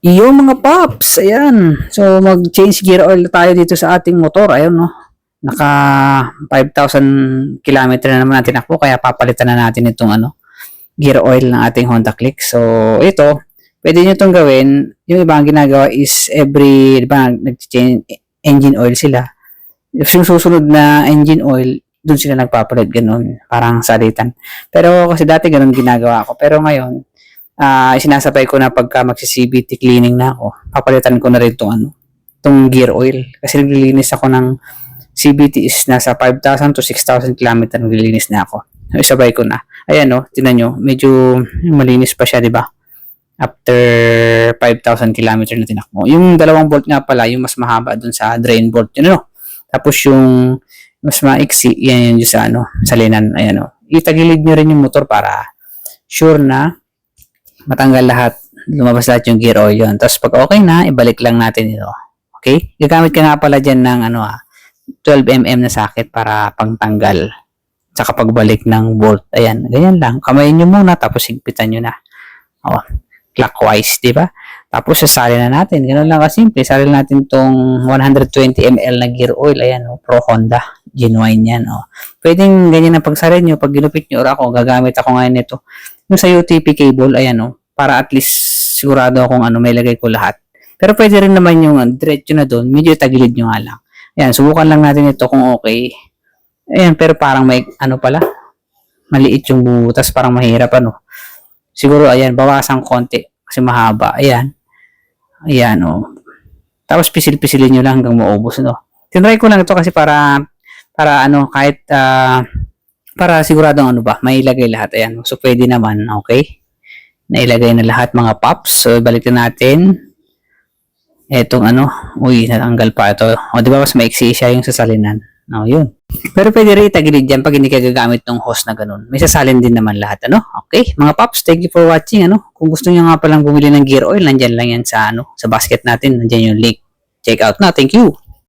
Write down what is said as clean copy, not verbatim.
Iyo mga paps, ayan. So mag-change gear oil tayo dito sa ating motor. Ayun no. Naka 5,000 kilometer na naman natin ako kaya papalitan na natin itong gear oil ng ating Honda Click. So ito, pwede niyo itong gawin. Yung iba ang ginagawa is every, di ba, nag-change engine oil sila. Yung susunod na engine oil, dun sila nagpapalit ganun, parang salitan. Pero kasi dati ganun ginagawa ko. Pero ngayon, sinasabay ko na pagka magsi-CVT cleaning na ako, papalitan ko na rin itong gear oil. Kasi naglilinis ako ng CVT is nasa 5,000 to 6,000 km naglilinis na ako. Isabay ko na. Ayan no, tinan nyo, medyo malinis pa siya, di ba? After 5,000 km na tinakbo. Yung 2 bolt nga pala, yung mas mahaba dun sa drain bolt, yun no. Tapos yung mas maiksi, yan yung sa salinan, ayan no. Itagilid nyo rin yung motor para sure na matanggal lahat, lumabas lahat yung gear oil yun. Tapos pag okay na, ibalik lang natin ito. Okay? Gagamit ka nga pala dyan ng 12mm na socket para pangtanggal. Tsaka pagbalik ng bolt. Ayan, ganyan lang. Kamayin nyo muna, tapos higpitan nyo na. Clockwise, di ba? Tapos sasali na natin. Ganun lang kasimple. Sali natin tong 120 ml na gear oil. Ayan, Pro Honda. Genuine yan. Pwedeng ganyan ang pagsalin nyo. Pag ginupit nyo or ako, gagamit ako ngayon nito. Yung sa UTP cable, ayan para at least sigurado akong may lagay ko lahat. Pero pwede rin naman yung diretso na doon, medyo tagilid nyo nga lang. Ayan, subukan lang natin ito kung okay. Ayan, pero parang may pala, maliit yung butas, parang mahirap Siguro, ayan, bawasan konti kasi mahaba. Ayan. Ayan, Tapos pisil-pisilin nyo lang hanggang maubos, Tinry ko lang ito kasi para kahit para siguradong may ilagay lahat. Ayan. So, pwede naman. Okay. Nailagay na lahat mga pops. So, balikan natin. Etong uy, natanggal pa ito. O, di ba mas maiksi siya yung sasalinan? Yun. Pero pwede rin itagilid dyan pag hindi ka gagamit ng hose na ganun. May sasalin din naman lahat, Okay. Mga pops, thank you for watching, Kung gusto nyo nga palang bumili ng gear oil, nandyan lang yan sa, sa basket natin. Nandyan yung link. Check out na. Thank you.